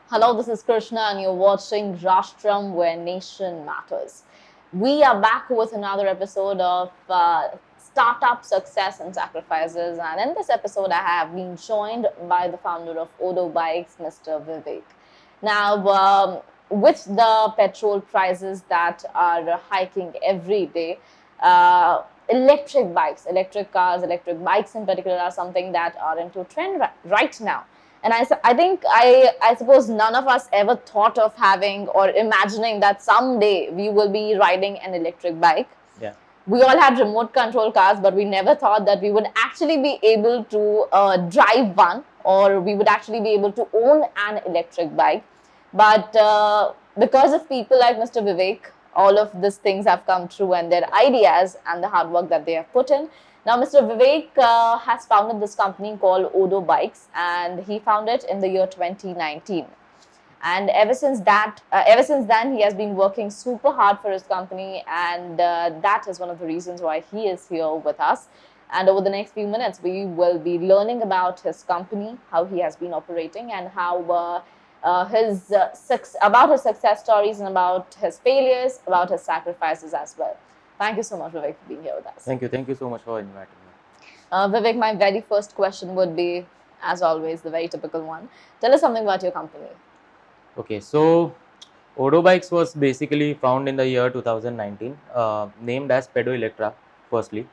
Hello, this is Krishna, and you're watching Rashtram, where nation matters. We are back with another episode of Startup Success and Sacrifices, and in this episode, I have been joined by the founder of Odo Bikes, Mr. Vivek. Now, with the petrol prices that are hiking every day, electric bikes, electric cars, electric bikes in particular are something that are into trend right now. And I think I suppose none of us ever thought of having or imagining that someday we will be riding an electric bike. Yeah. We all had remote control cars, but we never thought that we would actually be able to drive one, or we would actually be able to own an electric bike. But because of people like Mr. Vivek, all of these things have come true, and their ideas and the hard work that they have put in. Now, Mr. Vivek has founded this company called Odo Bikes, and he founded it in the year 2019. And ever since then, he has been working super hard for his company, and that is one of the reasons why he is here with us. And over the next few minutes, we will be learning about his company, how he has been operating, and how about his success stories, and about his failures, about his sacrifices as well. Thank you so much, Vivek, for being here with us. Thank you so much for inviting me. Vivek, my very first question would be, as always, the very typical one. Tell us something about your company. Okay, so Odo Bikes was basically found in the year 2019, named as Pedo Electra, firstly.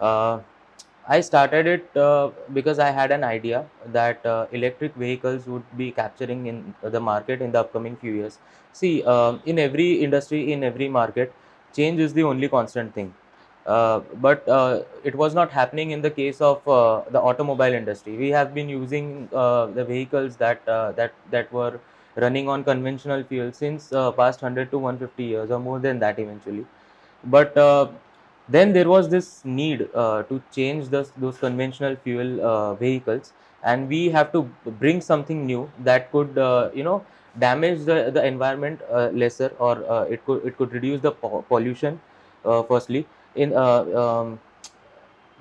I started it because I had an idea that electric vehicles would be capturing in the market in the upcoming few years. See, in every industry, in every market, change is the only constant thing. But it was not happening in the case of the automobile industry. We have been using the vehicles that were running on conventional fuel since past 100 to 150 years, or more than that eventually. But then there was this need to change those conventional fuel vehicles, and we have to bring something new that could damage the environment lesser, or it could reduce the pollution firstly. In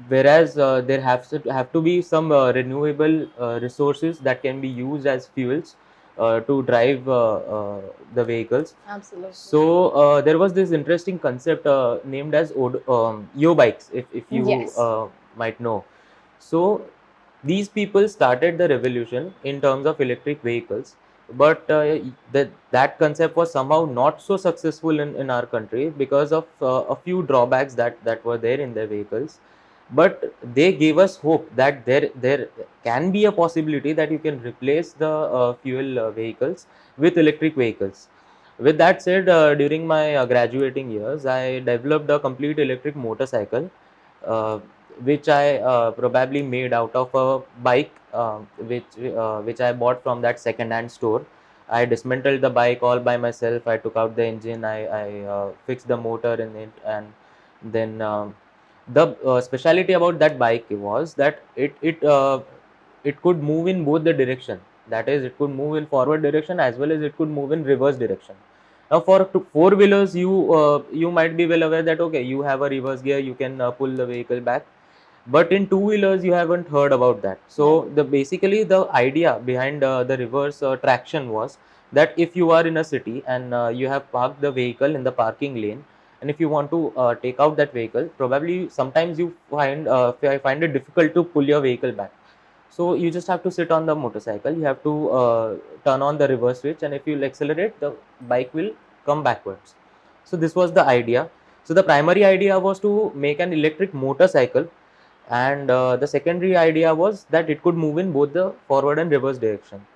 whereas there have to be some renewable resources that can be used as fuels to drive the vehicles. Absolutely. So there was this interesting concept named as Yo Bikes, if you Yes. might know. So these people started the revolution in terms of electric vehicles, but that concept was somehow not so successful in our country because of a few drawbacks that were there in their vehicles. But they gave us hope that there can be a possibility that you can replace the fuel vehicles with electric vehicles. With that said, during my graduating years, I developed a complete electric motorcycle, uh, which I probably made out of a bike, which I bought from that second-hand store. I dismantled the bike all by myself. I took out the engine. I fixed the motor in it, and then the speciality about that bike was that it could move in both the direction. That is, it could move in forward direction as well as it could move in reverse direction. Now, for four wheelers, you might be well aware that okay, you have a reverse gear, you can pull the vehicle back. But in two wheelers, you haven't heard about that. So basically the idea behind the reverse traction was that if you are in a city and you have parked the vehicle in the parking lane, and if you want to take out that vehicle, probably sometimes you find it difficult to pull your vehicle back. So you just have to sit on the motorcycle. You have to turn on the reverse switch, and if you accelerate, the bike will come backwards. So this was the idea. So the primary idea was to make an electric motorcycle, and the secondary idea was that it could move in both the forward and reverse direction.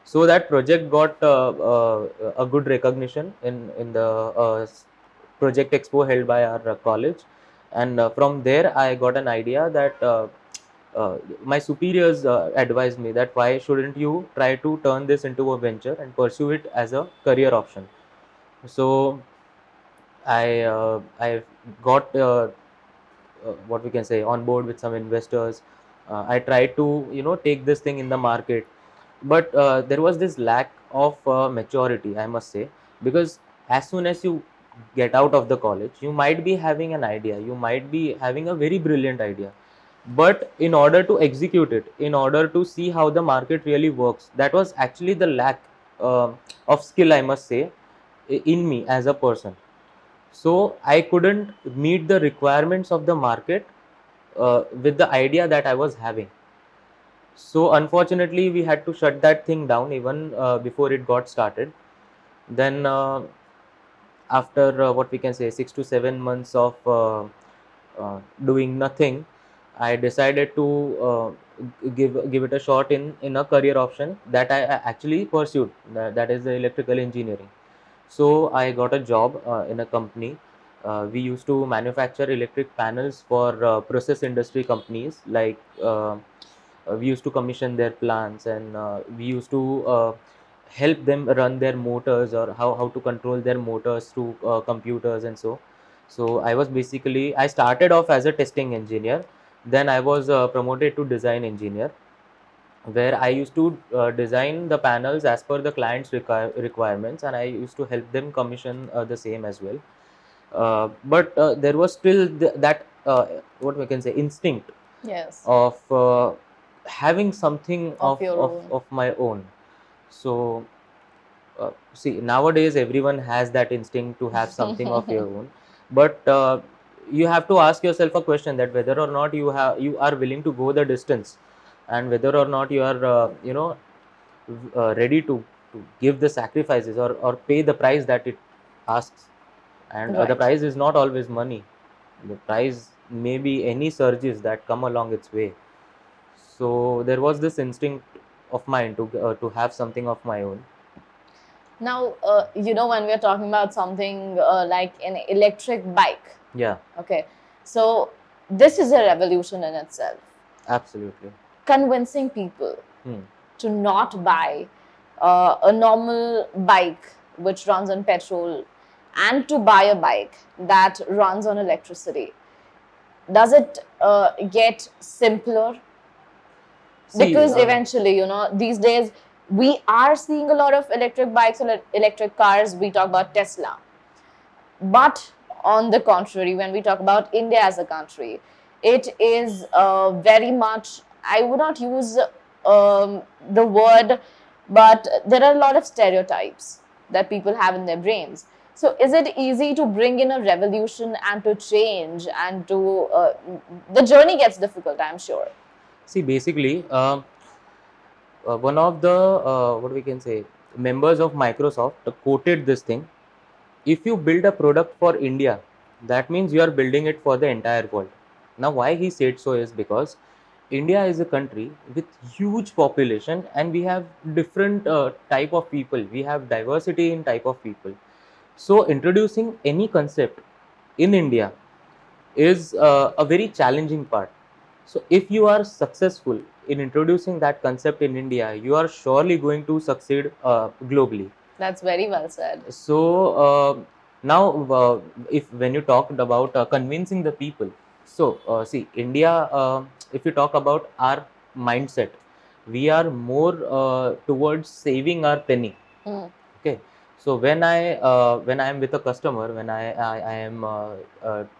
So that project got a good recognition in the project expo held by our college, and from there I got an idea that my superiors advised me that why shouldn't you try to turn this into a venture and pursue it as a career option. So I got what we can say on board with some investors. I tried to take this thing in the market, but there was this lack of maturity, I must say, because as soon as you get out of the college, you might be having an idea, you might be having a very brilliant idea, but in order to execute it, in order to see how the market really works, that was actually the lack of skill, I must say, in me as a person. So I couldn't meet the requirements of the market with the idea that I was having. So unfortunately, we had to shut that thing down even before it got started. Then after what we can say 6 to 7 months of doing nothing, I decided to give it a shot in a career option that I actually pursued. That is the electrical engineering. So I got a job in a company. We used to manufacture electric panels for process industry companies. Like we used to commission their plants, and we used to help them run their motors, or how to control their motors through computers and so. So I started off as a testing engineer. Then I was promoted to design engineer, where I used to design the panels as per the client's requirements, and I used to help them commission the same as well. But there was still that what we can say instinct Yes. of having something Of your own. of my own. So see, nowadays everyone has that instinct to have something of your own, but you have to ask yourself a question, that whether or not you are willing to go the distance, and whether or not you are ready to give the sacrifices, or pay the price that it asks. And the Right. price is not always money. The price may be any surges that come along its way. So there was this instinct of mine to have something of my own. Now, when we're talking about something like an electric bike, Yeah, okay, so this is a revolution in itself. absolutely. Convincing people to not buy a normal bike which runs on petrol and to buy a bike that runs on electricity. Does it get simpler? See, Because eventually, these days we are seeing a lot of electric bikes or electric cars. We talk about Tesla. But on the contrary, when we talk about India as a country, it is very much, I would not use the word, but there are a lot of stereotypes that people have in their brains. So is it easy to bring in a revolution and to change and to, the journey gets difficult, I'm sure. see, basically, one of the what we can say members of Microsoft quoted this thing: if you build a product for India, that means you are building it for the entire world. Now, why he said so is because India is a country with huge population, and we have different type of people. We have diversity in type of people. So introducing any concept in India is a very challenging part. So if you are successful in introducing that concept in India, you are surely going to succeed globally. That's very well said. So now, if when you talked about convincing the people, so see, India, if you talk about our mindset, we are more towards saving our penny. Okay, so when I am with a customer, when I am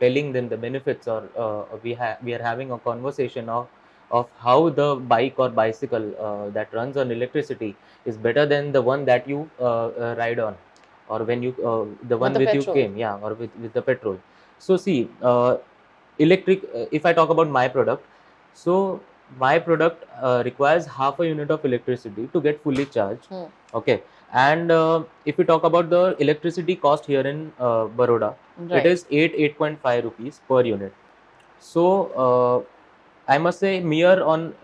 telling them the benefits, or we are having a conversation of how the bike or bicycle that runs on electricity is better than the one that you ride on, or when you the one with you came, yeah, or with the petrol. So see, electric, if I talk about my product, so my product requires half a unit of electricity to get fully charged. Okay, and if we talk about the electricity cost here in Baroda, it is 8.5 rupees per unit. So I must say, mere on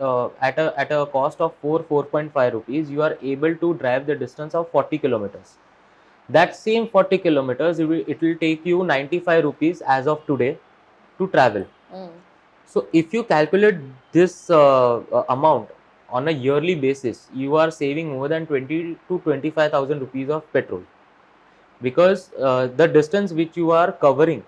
at a cost of 4.5 rupees, you are able to drive the distance of 40 kilometers. That same 40 kilometers, it will take you 95 rupees as of today to travel. So if you calculate this amount on a yearly basis, you are saving more than 20 to 25,000 rupees of petrol, because the distance which you are covering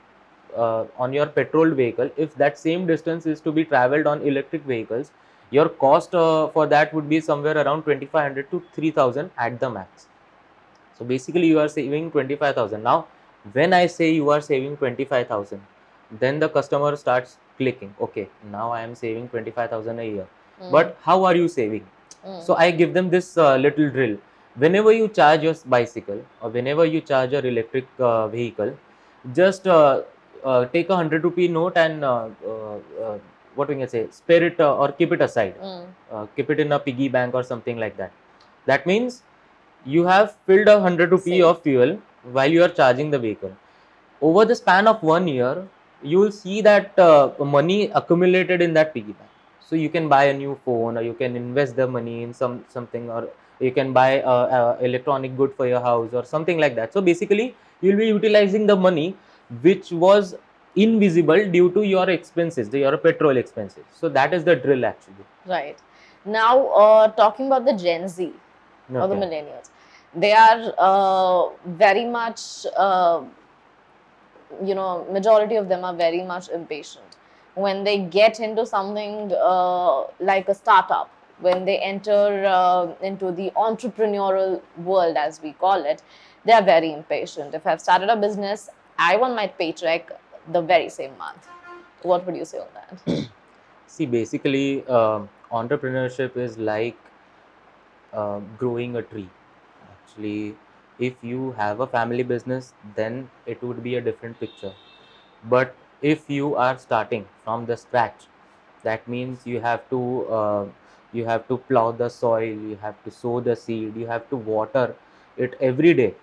on your petrol vehicle, if that same distance is to be traveled on electric vehicles, your cost for that would be somewhere around 2,500 to 3,000 at the max. So basically you are saving 25,000. Now when I say you are saving 25,000, then the customer starts clicking, okay, now I am saving 25,000 a year. But how are you saving? So I give them this little drill, Whenever you charge your bicycle or whenever you charge your electric vehicle, just take a 100 rupee note and what we can say, spare it or keep it aside, keep it in a piggy bank or something like that. That means you have filled a 100 rupee Saved. of fuel while you are charging the vehicle. Over the span of 1 year, you will see that money accumulated in that piggy bank. So you can buy a new phone, or you can invest the money in something, or you can buy a electronic good for your house or something like that. So basically, you'll be utilizing the money which was invisible due to your expenses, your petrol expenses. So that is the drill actually. Right. Now, talking about the Gen Z or the Okay. millennials, they are very much, majority of them are very much impatient. When they get into something like a startup, when they enter into the entrepreneurial world, as we call it, they are very impatient. If I've started a business, I want my paycheck the very same month. What would you say on that? See, basically, entrepreneurship is like growing a tree. Actually, if you have a family business, then it would be a different picture. But if you are starting from the scratch, that means you have to plow the soil, you have to sow the seed, you have to water it every day.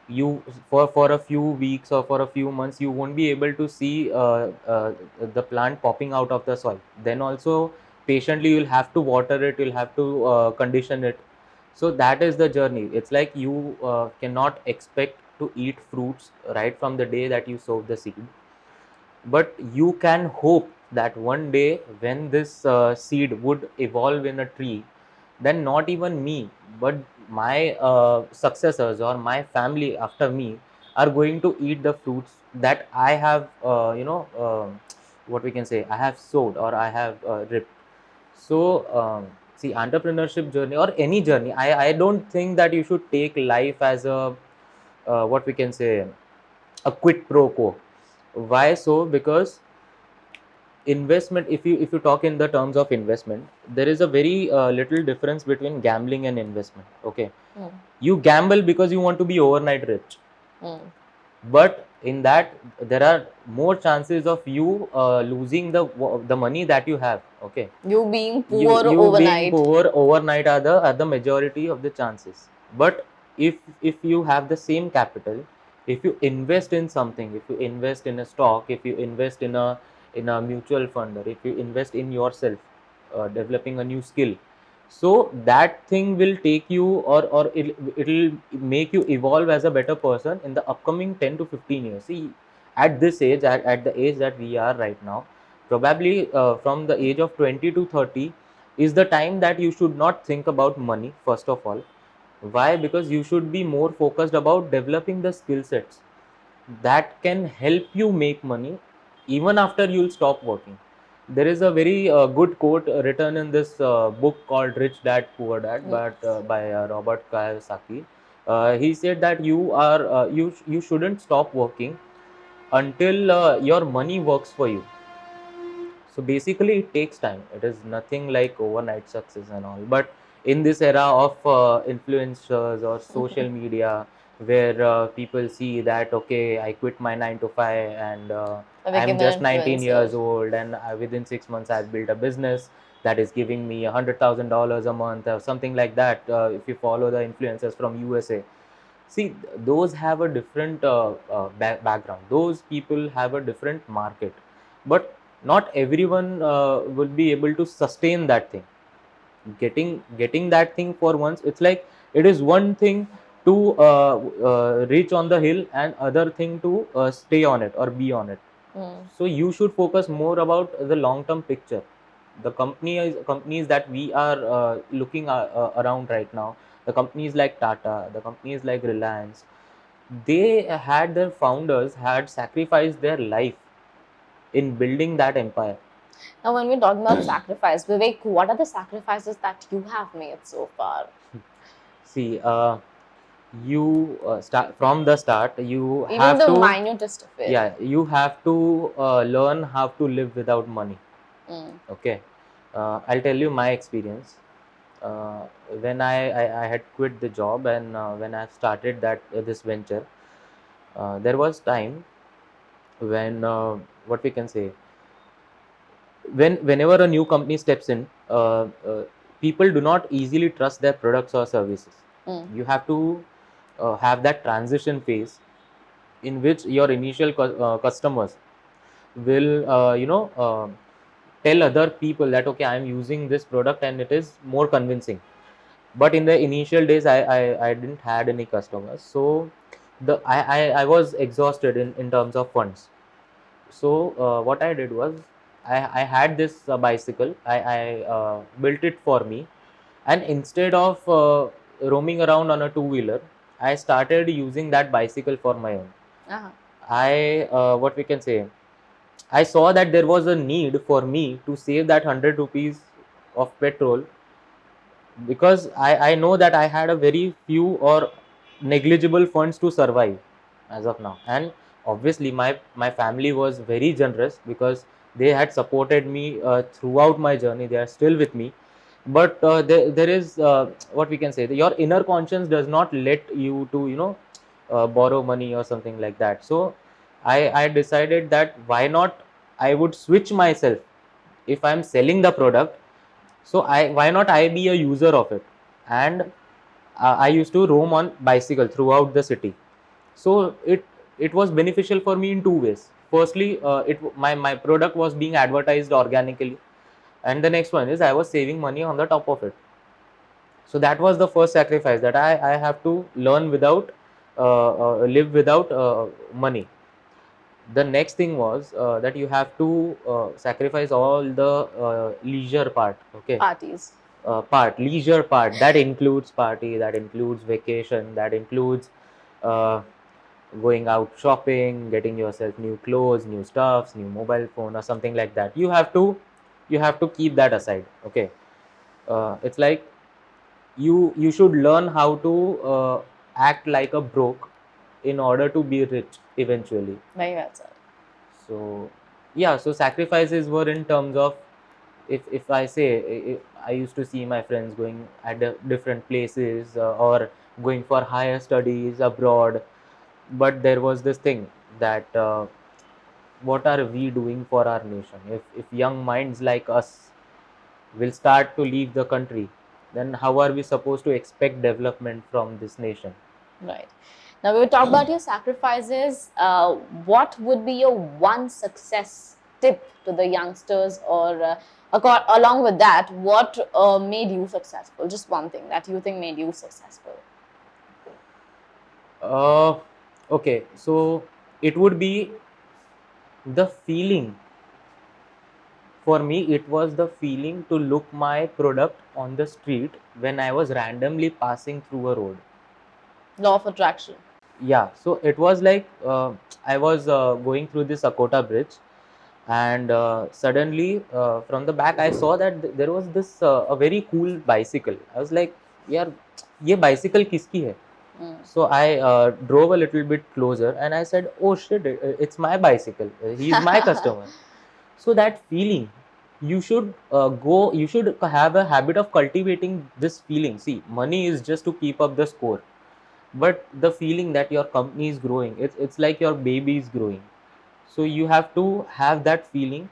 You for a few weeks or for a few months, you won't be able to see the plant popping out of the soil. Then also patiently you'll have to water it, you'll have to condition it. So that is the journey. It's like you cannot expect to eat fruits right from the day that you sow the seed, but you can hope that one day when this seed would evolve in a tree, then not even me, but my successors or my family after me are going to eat the fruits that I have what we can say, I have sowed or I have ripped. So see, entrepreneurship journey or any journey, I don't think that you should take life as a what we can say, a quid pro quo. Why so? Because investment, if you talk in the terms of investment, there is a very little difference between gambling and investment. Okay, you gamble because you want to be overnight rich, but in that there are more chances of you losing the money that you have. Okay, You being poor you being overnight. poor overnight are the majority of the chances. But if you have the same capital, if you invest in something, if you invest in a stock, if you invest in a mutual fund, or if you invest in yourself, developing a new skill, so that thing will take you, or it'll make you evolve as a better person in the upcoming 10 to 15 years. See, at this age, at the age that we are right now, probably from the age of 20 to 30 is the time that you should not think about money first of all. Why? Because you should be more focused about developing the skill sets that can help you make money even after you'll stop working. There is a very good quote written in this book called Rich Dad Poor Dad, but by Robert Kiyosaki. He said that you shouldn't stop working until your money works for you. So basically, it takes time. It is nothing like overnight success and all. But in this era of influencers or social media, where people see that, okay, I quit my 9 to 5 and I became I'm an just 19 years influencer. old, and within 6 months I've built a business that is giving me $100,000 a month or something like that. If you follow the influencers from USA, see, those have a different background. Those people have a different market, but not everyone will be able to sustain that thing. Getting that thing for once, it's like it is one thing to reach on the hill, and other thing to stay on it or be on it. So you should focus more about the long term picture. The companies that we are looking around right now, the companies like Tata, the companies like Reliance, they had their founders had sacrificed their life in building that empire. Now, when we're talking about sacrifice, Vivek, what are the sacrifices that you have made so far? See, you start from the start. You Even have the to, minutest of it. yeah, you have to learn how to live without money. Okay, I'll tell you my experience. uh, when I had quit the job, and when I started this venture, there was time when what we can say, whenever a new company steps in, people do not easily trust their products or services. You have to have that transition phase in which your initial customers will tell other people that okay, I am using this product and it is more convincing. But in the initial days, I didn't had any customers, so I was exhausted in terms of funds. So what I did was, I had this bicycle. I built it for me, and instead of roaming around on a two-wheeler, I started using that bicycle for my own. I what we can say, I saw that there was a need for me to save that 100 rupees of petrol, because I know that I had a very few or negligible funds to survive as of now. And obviously my family was very generous, because they had supported me throughout my journey. They are still with me. But there is what we can say, your inner conscience does not let you to borrow money or something like that. So I decided that why not I would switch myself. If I'm selling the product, so why not I be a user of it. And I used to roam on bicycle throughout the city. So it was beneficial for me in two ways. Firstly, my product was being advertised organically, and the next one is I was saving money on the top of it. So that was the first sacrifice, that I have to learn without live without money. The next thing was that you have to sacrifice all the leisure part. Okay. Parties. Leisure part, that includes party, that includes vacation, that includes uh, going out shopping, getting yourself new clothes, new stuffs, new mobile phone or something like that. You have to keep that aside. Okay. It's like you should learn how to act like a broke in order to be rich eventually. Very well said. So yeah, so sacrifices were in terms of, if I say, if I used to see my friends going at different places, or going for higher studies abroad. But there was this thing that what are we doing for our nation? If young minds like us will start to leave the country, then how are we supposed to expect development from this nation? Right. Now we will talk about your sacrifices. What would be your one success tip to the youngsters, or along with that, what made you successful? Just one thing that you think made you successful. Okay, so it would be the feeling. For me, it was the feeling to look my product on the street when I was randomly passing through a road. Law of attraction. Yeah, so it was like I was going through this Akota bridge, and suddenly from the back I saw that there was this a very cool bicycle. I was like, yaar, ye bicycle kiski hai? So I drove a little bit closer and I said, oh shit, it's my bicycle. He's my customer. So that feeling, you should you should have a habit of cultivating this feeling. See, money is just to keep up the score, but the feeling that your company is growing, it's like your baby is growing. So you have to have that feeling.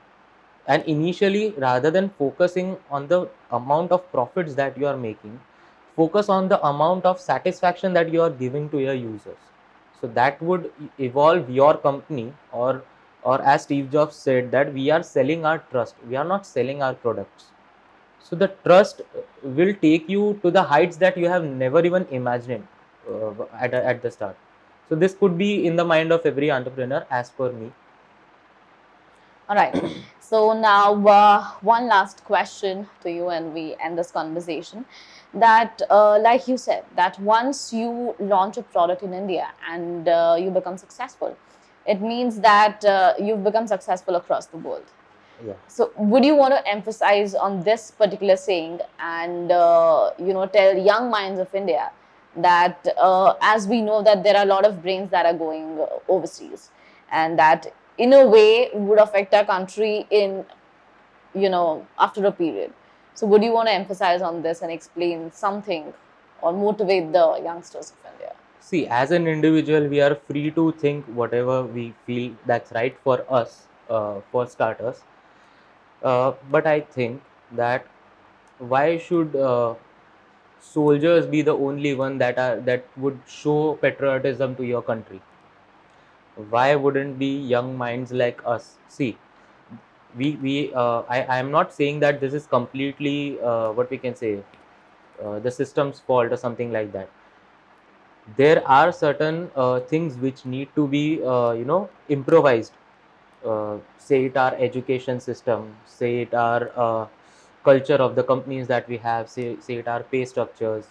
And initially, rather than focusing on the amount of profits that you are making, focus on the amount of satisfaction that you are giving to your users. So that would evolve your company. Or as Steve Jobs said, that we are selling our trust, we are not selling our products. So the trust will take you to the heights that you have never even imagined at the start. So this could be in the mind of every entrepreneur, as per me. All right. So now one last question to you, and we end this conversation. That, like you said, that once you launch a product in India and you become successful, it means that you've become successful across the world. Yeah. So would you want to emphasize on this particular saying and tell young minds of India that as we know that there are a lot of brains that are going overseas, and that in a way would affect our country in after a period. So would you want to emphasize on this and explain something or motivate the youngsters of India? See, as an individual, we are free to think whatever we feel that's right for us, for starters. But I think that why should soldiers be the only one that would show patriotism to your country? Why wouldn't be young minds like us? See, I am not saying that this is completely what we can say the system's fault or something like that. There are certain things which need to be improvised. Say it our education system, say it our culture of the companies that we have, say it our pay structures.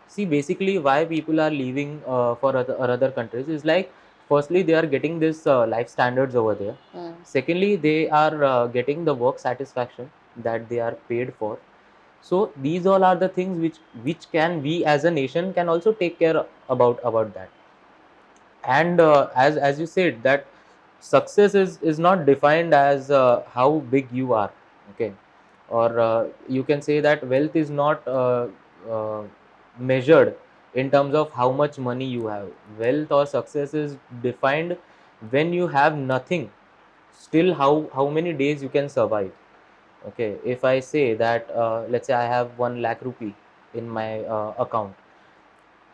See, basically why people are leaving for other countries is like, firstly they are getting this life standards over there. Secondly, they are getting the work satisfaction that they are paid for. So these all are the things which can we as a nation can also take care about that. And as you said, that success is not defined as how big you are, okay, or you can say that wealth is not uh, measured in terms of how much money you have. Wealth or success is defined when you have nothing, still how many days you can survive. Okay, if I say that let's say I have 1 lakh rupee in my account,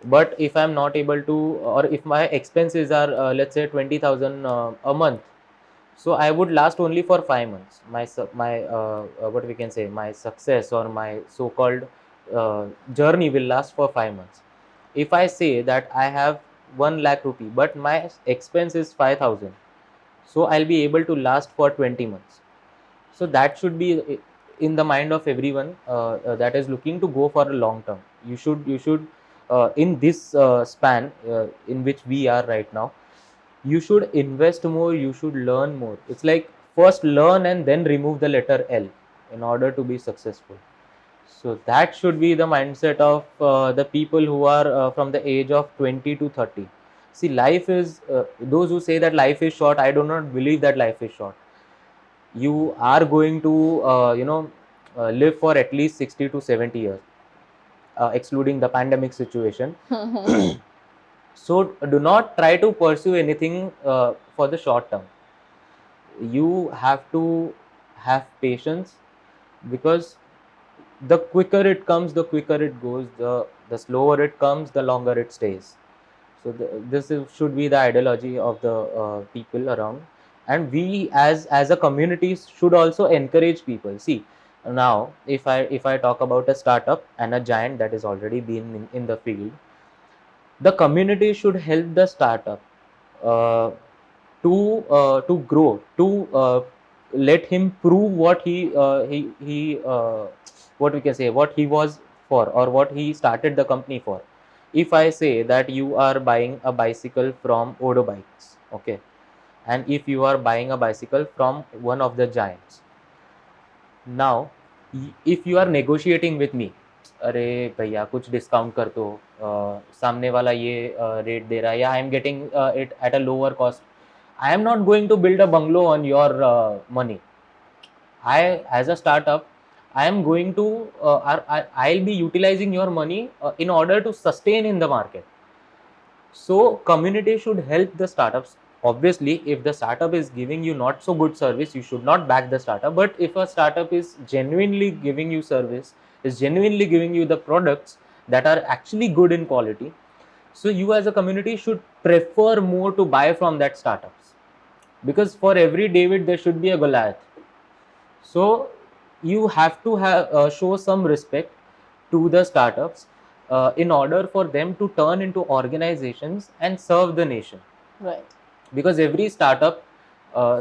but if I'm not able to, or if my expenses are let's say 20,000 a month, so I would last only for 5 months. My what we can say, my success or my so called journey will last for 5 months. If I say that I have 1 lakh rupee but my expense is 5,000, so I'll be able to last for 20 months. So that should be in the mind of everyone that is looking to go for a long term. You should in this span in which we are right now, you should invest more, you should learn more. It's like first learn and then remove the letter L in order to be successful. So that should be the mindset of the people who are from the age of 20 to 30. See, life is those who say that life is short, I do not believe that life is short. You are going to live for at least 60 to 70 years, excluding the pandemic situation. So do not try to pursue anything for the short term. You have to have patience, because the quicker it comes, the quicker it goes. The slower it comes, the longer it stays. So should be the ideology of the people around, and we as a community should also encourage people. See, now if I talk about a startup and a giant that is already been in the field, the community should help the startup uh, to grow, to let him prove what he what we can say, what he was for, or what he started the company for. If I say that you are buying a bicycle from Odo Bikes, okay, and if you are buying a bicycle from one of the giants, now if you are negotiating with me, अरे भैया कुछ discount कर दो, सामने वाला ये rate दे रहा है, या I am getting it at a lower cost, I am not going to build a bungalow on your money. As a startup, I am going to, I'll be utilizing your money in order to sustain in the market. So community should help the startups. Obviously, if the startup is giving you not so good service, you should not back the startup. But if a startup is genuinely giving you service, is genuinely giving you the products that are actually good in quality, so you as a community should prefer more to buy from that startups, because for every David there should be a Goliath. So you have to show some respect to the startups in order for them to turn into organizations and serve the nation. Right. Because every startup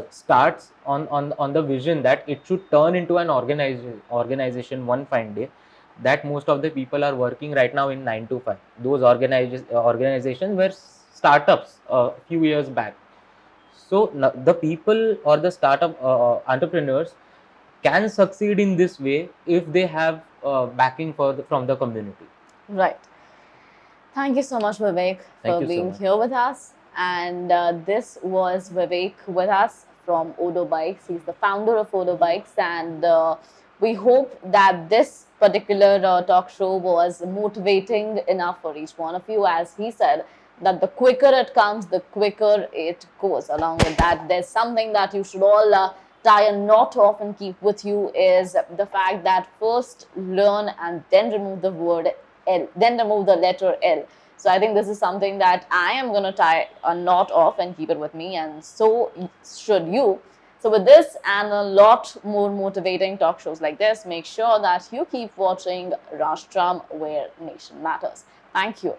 starts on the vision that it should turn into an organization one fine day, that most of the people are working right now in 9 to 5. Those organizations were startups a few years back. So the people or the startup entrepreneurs can succeed in this way if they have backing from the community. Right. Thank you so much, Vivek, for being here with us. And this was Vivek with us from Odo Bikes. He's the founder of Odo Bikes, and We hope that this particular talk show was motivating enough for each one of you. As he said, that the quicker it comes, the quicker it goes. Along with that, there's something that you should all tie a knot of and keep with you, is the fact that first learn and then remove the word L, then remove the letter L. So I think this is something that I am going to tie a knot of and keep it with me, and so should you. So with this and a lot more motivating talk shows like this, make sure that you keep watching Rashtram, where nation matters. Thank you.